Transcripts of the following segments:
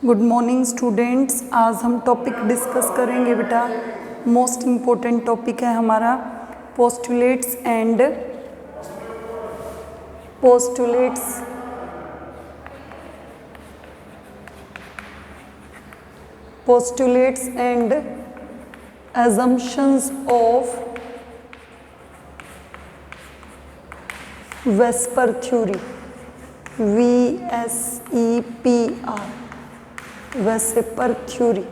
Good morning students. आज हम topic discuss करेंगे बेटा, मोस्ट इम्पोर्टेंट टॉपिक है हमारा postulates and assumptions of Vesper theory, VSEPR, Vesper theory।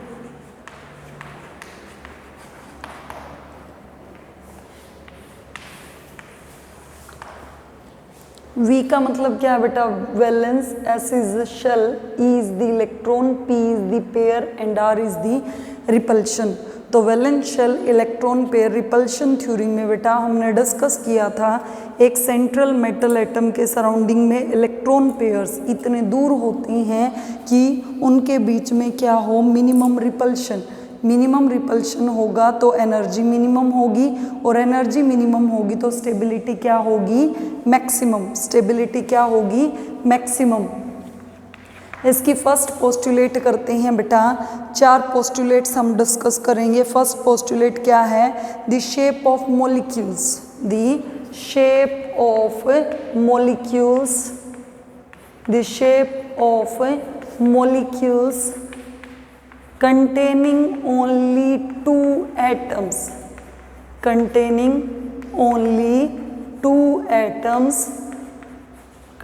V का मतलब क्या है बेटा? Valence, S is the shell, E is the electron, P is the pair and R is the repulsion. तो valence shell electron pair repulsion theory में बेटा हमने discuss किया था एक सेंट्रल मेटल एटम के सराउंडिंग में इलेक्ट्रॉन पेयर्स इतने दूर होते हैं कि उनके बीच में क्या हो, मिनिमम रिपल्शन। मिनिमम रिपल्शन होगा तो एनर्जी मिनिमम होगी, और एनर्जी मिनिमम होगी तो स्टेबिलिटी क्या होगी? मैक्सिमम। स्टेबिलिटी क्या होगी? मैक्सिमम। इसकी फर्स्ट पोस्टुलेट करते हैं बेटा। 4 पोस्टुलेट्स हम डिस्कस करेंगे। फर्स्ट पोस्टुलेट क्या है? The shape of molecules, the shape of molecules, the shape of molecules containing only 2 atoms, containing only 2 atoms,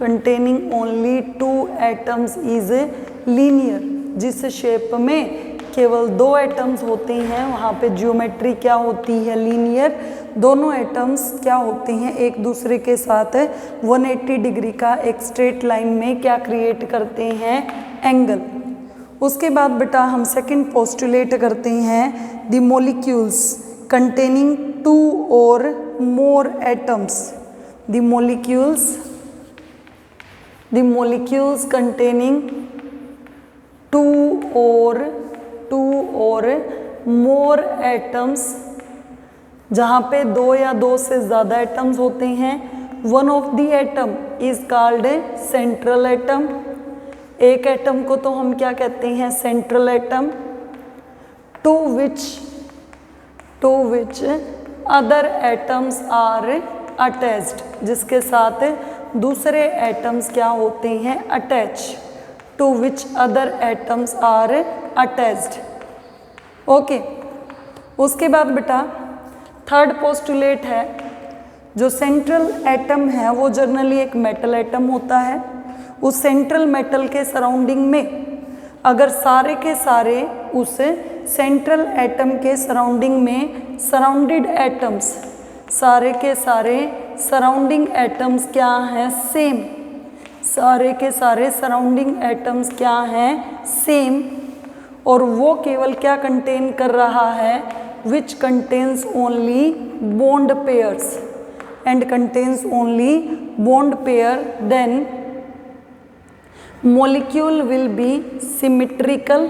containing only 2 atoms is linear। जिस शेप में केवल 2 एटम्स होते हैं वहाँ पे ज्योमेट्री क्या होती है? लीनियर। दोनों एटम्स क्या होते हैं? एक दूसरे के साथ 180 डिग्री का एक स्ट्रेट लाइन में क्या क्रिएट करते हैं? एंगल। उसके बाद बेटा हम सेकंड पोस्टुलेट करते हैं द मॉलिक्यूल्स कंटेनिंग 2 और मोर एटम्स, द मॉलिक्यूल्स कंटेनिंग 2 और मोर एटम्स, जहाँ पे 2 या 2 से ज़्यादा एटम्स होते हैं। One of the atom is called central atom. एक एटम को तो हम क्या कहते हैं? Central atom. To which other atoms are attached, जिसके साथ दूसरे एटम्स क्या होते हैं? Attach. To which other atoms are attached. Okay. उसके बाद बेटा थर्ड पोस्टुलेट है, जो सेंट्रल एटम है वो जनरली एक मेटल एटम होता है। उस सेंट्रल मेटल के सराउंडिंग में अगर सारे के सारे उस सेंट्रल एटम के सराउंडिंग में सराउंडेड एटम्स, सारे के सारे सराउंडिंग एटम्स क्या हैं? सेम। सारे के सारे सराउंडिंग एटम्स क्या हैं? सेम। और वो केवल क्या कंटेन कर रहा है? Which contains only bond pairs and contains only bond pair, then molecule will be symmetrical.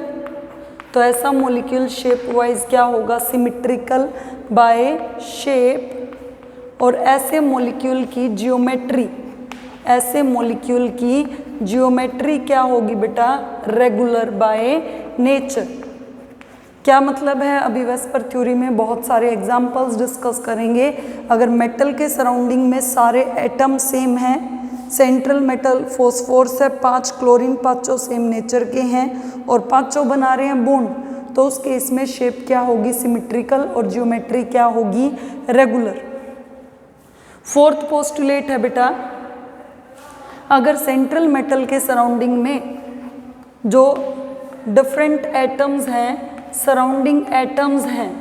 तो ऐसा मॉलिक्यूल शेप वाइज क्या होगा? Symmetrical by shape. और ऐसे मॉलिक्यूल की ज्योमेट्री क्या होगी बेटा? Regular by nature. क्या मतलब है? अभी वेस्पर थ्योरी में बहुत सारे एग्जाम्पल्स डिस्कस करेंगे। अगर मेटल के सराउंडिंग में सारे एटम सेम हैं, सेंट्रल मेटल फॉस्फोरस है, 5 क्लोरीन, पांचों सेम नेचर के हैं और पांचों बना रहे हैं बॉन्ड, तो उस केस में शेप क्या होगी? सिमिट्रिकल, और ज्योमेट्री क्या होगी? रेगुलर। फोर्थ पोस्टुलेट है बेटा, अगर सेंट्रल मेटल के सराउंडिंग में जो डिफरेंट एटम्स हैं, सराउंडिंग एटम्स हैं,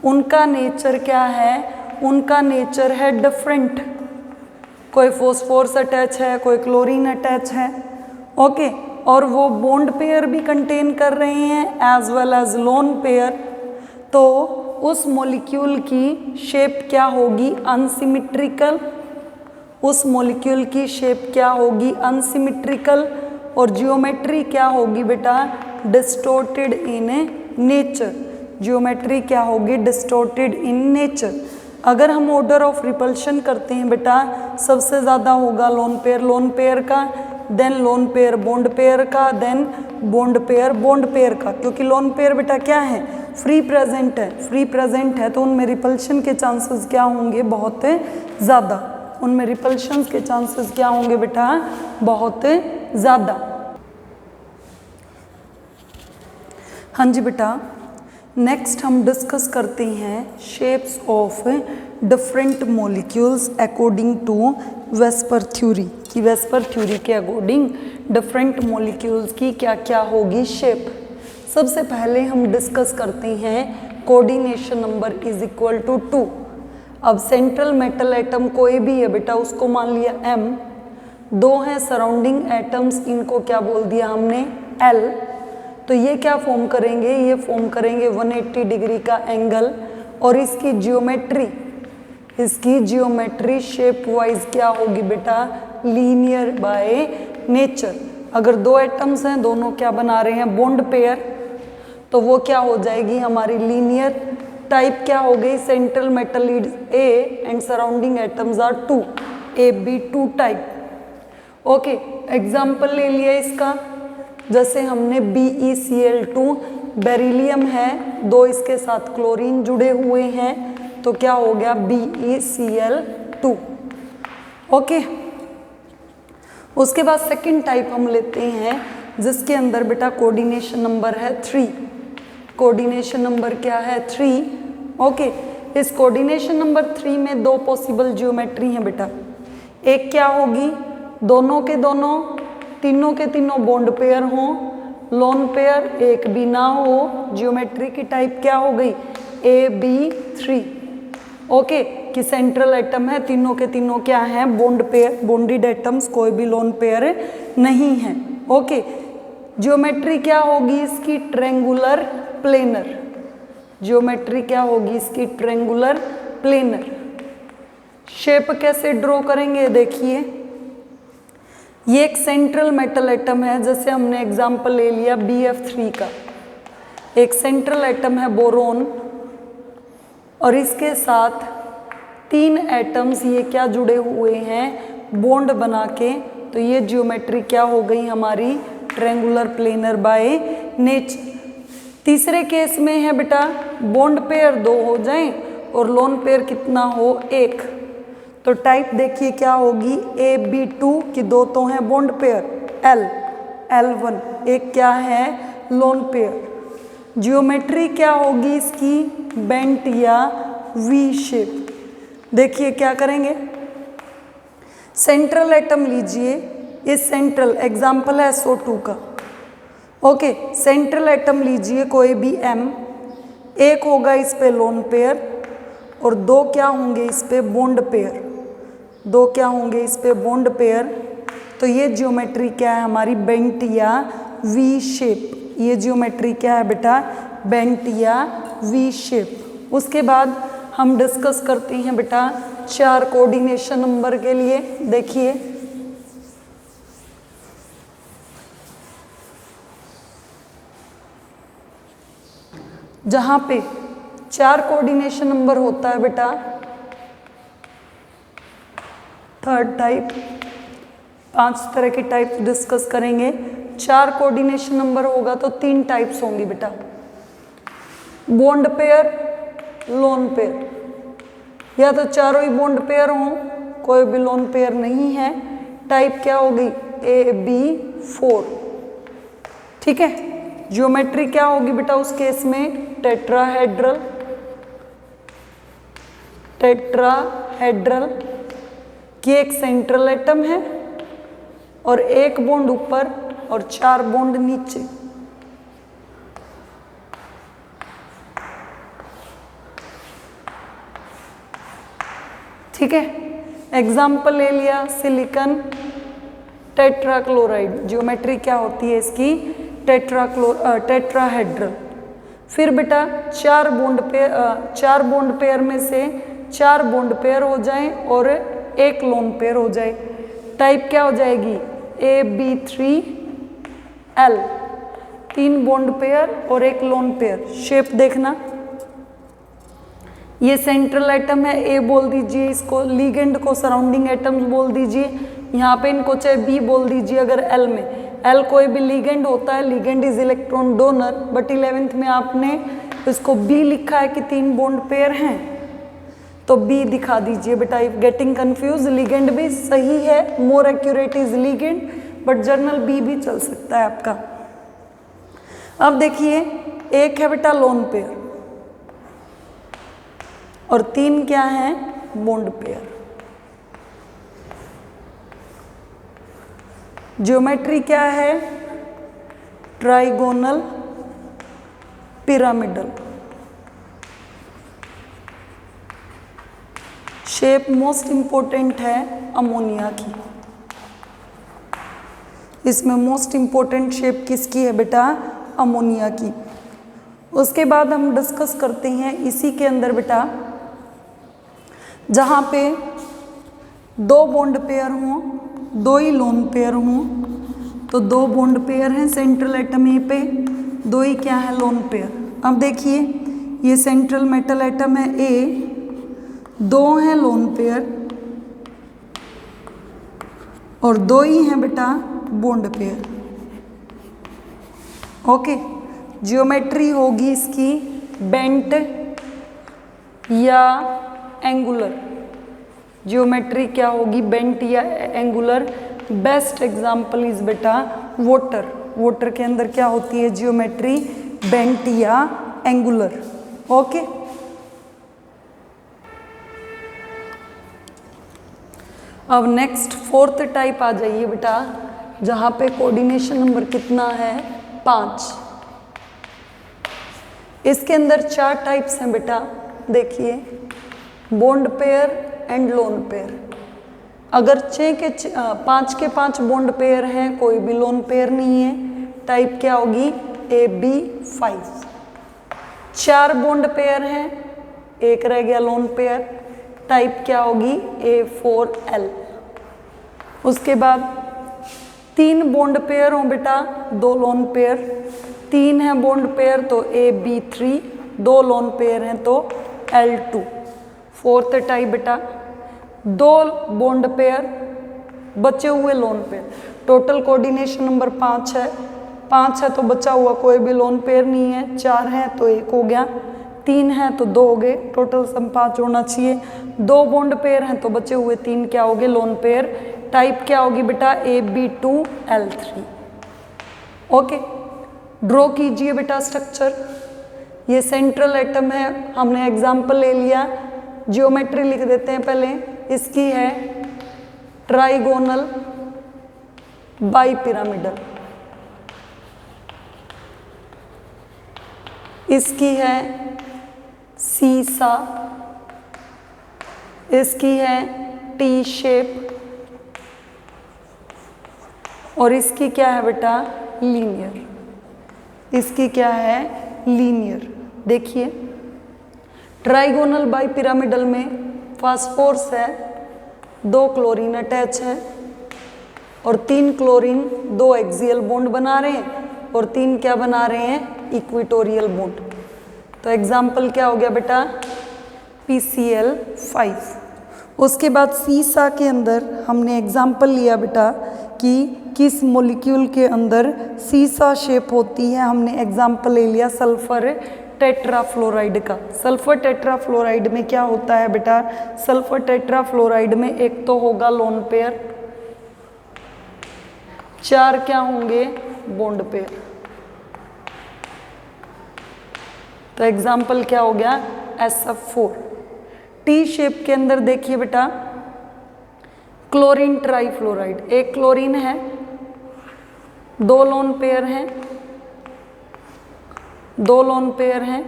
उनका नेचर क्या है? उनका नेचर है डिफरेंट। कोई फॉस्फोरस अटैच है, कोई क्लोरीन अटैच है। ओके। और वो बॉन्ड पेयर भी कंटेन कर रहे हैं as well as lone pair. तो उस मॉलिक्यूल की शेप क्या होगी? अनसिमिट्रिकल। उस मॉलिक्यूल की शेप क्या होगी? अनसिमिट्रिकल। और जियोमेट्री क्या होगी बेटा? Distorted in nature. जियोमेट्री क्या होगी? Distorted in nature. अगर हम ऑर्डर ऑफ रिपल्शन करते हैं बेटा, सबसे ज़्यादा होगा लोन पेयर। लोन पेयर का then lone pair bond pair का, देन बॉन्ड पेयर का, क्योंकि लोन पेयर बेटा क्या है, फ्री प्रेजेंट है, फ्री प्रेजेंट है तो उनमें रिपल्शन के चांसेस क्या होंगे, बहुत ज़्यादा, उनमें रिपल्शन के चांसेस क्या होंगे बेटा, बहुत ज़्यादा। हाँ जी बेटा, नेक्स्ट हम डिस्कस करते हैं shapes of different molecules according to VSEPR theory, कि वेस्पर थ्योरी के अकॉर्डिंग डिफरेंट मॉलिक्यूल्स की क्या क्या होगी शेप। सबसे पहले हम डिस्कस करते हैं coordination number is equal to 2। अब सेंट्रल मेटल एटम कोई भी है बेटा, उसको मान लिया m, 2 हैं सराउंडिंग एटम्स, इनको क्या बोल दिया हमने l, तो ये क्या फॉर्म करेंगे, ये फॉर्म करेंगे 180 डिग्री का एंगल, और इसकी जियोमेट्री शेप वाइज क्या होगी बेटा, लीनियर बाय नेचर। अगर 2 एटम्स हैं, दोनों क्या बना रहे हैं, बॉन्ड पेयर, तो वो क्या हो जाएगी हमारी लीनियर। टाइप क्या हो गई, central metal is A and surrounding atoms are 2, AB2 type. Okay, example ले लिया इसका, जैसे हमने BeCl2, बेरिलियम है, 2 इसके साथ क्लोरीन जुड़े हुए हैं, तो क्या हो गया BeCl2। ओके, उसके बाद सेकंड टाइप हम लेते हैं जिसके अंदर बेटा कोऑर्डिनेशन नंबर है 3। कोऑर्डिनेशन नंबर क्या है, 3। ओके, इस कोऑर्डिनेशन नंबर 3 में 2 पॉसिबल ज्योमेट्री हैं बेटा। एक क्या होगी, दोनों के दोनों, तीनों के तीनों बॉन्ड पेयर हों, लोन पेयर एक भी ना हो, ज्योमेट्री की टाइप क्या हो गई, AB3। ओके, कि सेंट्रल एटम है, तीनों के तीनों क्या हैं, बॉन्ड पेयर, बॉन्डेड एटम्स, कोई भी लोन पेयर नहीं है। ओके, ज्योमेट्री क्या होगी इसकी, ट्रायंगुलर प्लेनर। ज्योमेट्री क्या होगी इसकी, ट्रायंगुलर प्लेनर। शेप कैसे ड्रॉ करेंगे, देखिए ये एक सेंट्रल मेटल एटम है, जैसे हमने एग्जांपल ले लिया BF3 का। एक सेंट्रल एटम है बोरोन, और इसके साथ 3 एटम्स ये क्या जुड़े हुए हैं, बॉन्ड बना के, तो ये ज्योमेट्री क्या हो गई हमारी, ट्रायंगुलर प्लेनर बाय नेचर। तीसरे केस में है बेटा, बॉन्ड पेयर 2 हो जाएं और लोन पेयर कितना हो, 1, तो टाइप देखिए क्या होगी, AB2 की 2 तो हैं बॉन्ड पेयर, L1, एक क्या है, लोन पेयर। ज्योमेट्री क्या होगी इसकी, बेंट या V शेप। देखिए क्या करेंगे, सेंट्रल एटम लीजिए, इस सेंट्रल एग्जाम्पल है SO2 का। ओके, सेंट्रल एटम लीजिए कोई भी M, एक होगा इस पे लोन पेयर और 2 क्या होंगे इस पे बॉन्ड पेयर, 2 क्या होंगे इस पे बॉन्ड पेयर, तो ये ज्योमेट्री क्या है हमारी, बेंट या V शेप। ये ज्योमेट्री क्या है बेटा, बेंट या V शेप। उसके बाद हम डिस्कस करते हैं बेटा 4 कोऑर्डिनेशन नंबर के लिए। देखिए जहाँ पे 4 कोऑर्डिनेशन नंबर होता है बेटा, थर्ड टाइप, 5 तरह के टाइप डिस्कस करेंगे। 4 कोऑर्डिनेशन नंबर होगा तो 3 टाइप्स होंगी बेटा, बॉन्ड पेयर, लोन पेयर, या तो चारों ही बॉन्ड पेयर हों, कोई भी लोन पेयर नहीं है, टाइप क्या होगी, AB4। ठीक है, ज्योमेट्री क्या होगी बेटा उस केस में, टेट्राहेड्रल, कि एक सेंट्रल एटम है और एक बॉन्ड ऊपर और 4 बॉन्ड नीचे। ठीक है, एग्जाम्पल ले लिया सिलिकॉन टेट्राक्लोराइड, ज्योमेट्री क्या होती है इसकी, टेट्राहेड्रल। फिर बेटा 4 बॉन्ड पेयर में से 4 बॉन्ड पेयर हो जाएं और एक लोन पेयर हो जाए, टाइप क्या हो जाएगी, AB3L, 3 बॉन्ड पेयर और एक लोन पेयर। शेप देखना, ये सेंट्रल एटम है, A बोल दीजिए इसको, लिगेंड को सराउंडिंग एटम्स बोल दीजिए, यहाँ पे इनको चाहे बी बोल दीजिए अगर एल में, एल कोई भी लिगेंड होता है, ligand is electron donor, but 11th में आपने इसको बी लिखा है कि 3 बॉन्ड पेयर हैं, तो बी दिखा दीजिए बेटा। इफ गेटिंग कंफ्यूज, लिगेंड भी सही है, more accurate is ligand, but general B भी चल सकता है आपका। अब देखिए, एक है बेटा लोन पेयर और 3 क्या है, बॉन्ड पेयर। ज्योमेट्री क्या है, trigonal pyramidal. Shape most important है अमोनिया की, इसमें मोस्ट इंपॉर्टेंट शेप किसकी है बेटा, अमोनिया की। उसके बाद हम डिस्कस करते हैं इसी के अंदर बेटा, जहाँ पे 2 बॉन्ड पेयर हों, 2 ही लोन पेयर हों, तो 2 बॉन्ड पेयर हैं सेंट्रल एटम ए पे, 2 ही क्या है, लोन पेयर। अब देखिए, ये सेंट्रल मेटल एटम है ए, 2 हैं लोन पेयर और 2 ही हैं बेटा बॉन्ड पेयर। ओके, ज्योमेट्री होगी इसकी बेंट या एंगुलर। ज्योमेट्री क्या होगी, बेंट या एंगुलर। बेस्ट एग्जांपल इज बेटा वाटर। वाटर के अंदर क्या होती है ज्योमेट्री, बेंट या एंगुलर। ओके, अब नेक्स्ट 4th टाइप आ जाइए बेटा, जहाँ पे कोऑर्डिनेशन नंबर कितना है, 5। इसके अंदर 4 टाइप्स हैं बेटा। देखिए, bond pair and lone pair. अगर 5 के 5 बॉन्ड पेयर हैं, कोई भी लोन पेयर नहीं है, टाइप क्या होगी, AB5। 4 बॉन्ड पेयर हैं, 1 रह गया लोन पेयर, टाइप क्या होगी, A4L। उसके बाद 3 बॉन्ड पेयर हो बेटा, 2 लोन पेयर, 3 है बॉन्ड पेयर तो AB3, 2 लोन पेयर हैं तो L2। 4th टाइप बेटा, 2 बॉन्ड पेयर, बचे हुए lone pair. Total coordination number 5 है, 5 है तो बचा हुआ कोई भी लोन पेयर नहीं है, 4 है तो 1 हो गया, 3 है तो 2 हो गए, टोटल सम 5 होना चाहिए। 2 बॉन्ड पेयर हैं तो बचे हुए 3 क्या हो गए, लोन पेयर। टाइप क्या होगी बेटा, AB2L3। ओके, ड्रॉ कीजिए बेटा स्ट्रक्चर। ये सेंट्रल एटम है, हमने एग्जाम्पल ले लिया, जियोमेट्री लिख देते हैं पहले। इसकी है ट्राइगोनल बाइपिरामिडल, इसकी है सीसा, इसकी है टी शेप, और इसकी क्या है बेटा, लीनियर। इसकी क्या है, लीनियर। देखिए, ट्राइगोनल बाइपिरामिडल में फास्फोरस है, 2 क्लोरीन अटैच है और 3 क्लोरीन 2 एक्सियल बॉन्ड बना रहे हैं और 3 क्या बना रहे हैं, इक्विटोरियल बॉन्ड। तो एग्जाम्पल क्या हो गया बेटा, PCl5। उसके बाद सीसा के अंदर हमने एग्जाम्पल लिया बेटा कि किस मॉलिक्यूल के अंदर सीसा शेप होती है। हमने एग्जाम्पल ले लिया सल्फर टेट्राफ्लोराइड का। सल्फर टेट्राफ्लोराइड में क्या होता है बेटा, सल्फर टेट्राफ्लोराइड में एक तो होगा लोन पेयर, 4 क्या होंगे, बॉन्ड पेयर। तो एग्जाम्पल क्या हो गया, SF4। टी शेप के अंदर देखिए बेटा, क्लोरीन ट्राइफ्लोराइड, 1 क्लोरीन है, 2 लोन पेयर हैं, 2 लोन पेयर हैं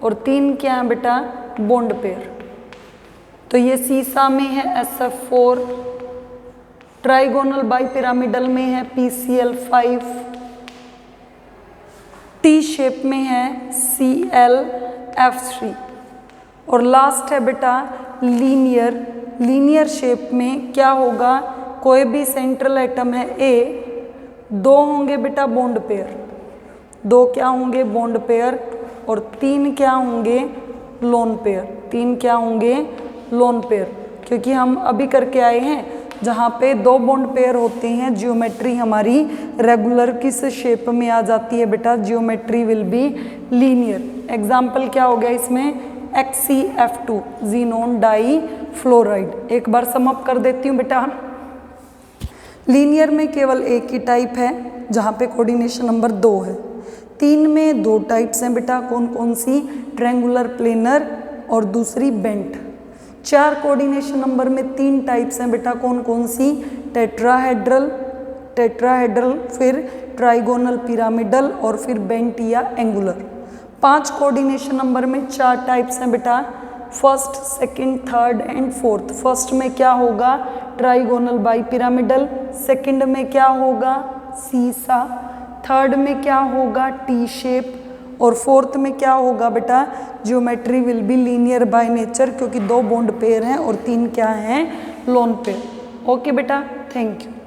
और 3 क्या है बेटा, बॉन्ड पेयर। तो ये सीसा में है SF4, ट्राइगोनल बाइपिरामिडल में है PCl5, टी शेप में है ClF3 और लास्ट है बेटा लीनियर। लीनियर शेप में क्या होगा, कोई भी सेंट्रल एटम है A, 2 होंगे बेटा बॉन्ड पेयर, 2 क्या होंगे, बॉन्ड पेयर और 3 क्या होंगे, लोन पेयर। 3 क्या होंगे, लोन पेयर। क्योंकि हम अभी करके आए हैं जहाँ पे दो बॉन्ड पेयर होते हैं जियोमेट्री हमारी रेगुलर किस शेप में आ जाती है बेटा, geometry will be linear. Example क्या हो गया इसमें, XeF2 ज़ीनोन डाई फ्लोराइड। एक बार सम अप कर देती हूँ बेटा। लीनियर में केवल एक ही टाइप है जहाँ पे कोऑर्डिनेशन नंबर 2 है। 3 में 2 टाइप्स हैं बेटा, कौन कौन सी, ट्रायंगुलर प्लेनर और दूसरी बेंट। 4 कोऑर्डिनेशन नंबर में 3 टाइप्स हैं बेटा, कौन कौन सी, टेट्राहेड्रल, फिर ट्राइगोनल पिरामिडल और फिर बेंट या एंगुलर। 5 कोऑर्डिनेशन नंबर में 4 टाइप्स हैं बेटा, first, second, third and fourth. First में क्या होगा, ट्राइगोनल बाई पिरामिडल, सेकंड में क्या होगा, सीसा, थर्ड में क्या होगा, टी शेप, और फोर्थ में क्या होगा बेटा, geometry will be linear by nature, क्योंकि 2 बॉन्ड पेयर हैं और 3 क्या हैं, लोन पेयर। ओके बेटा, थैंक यू।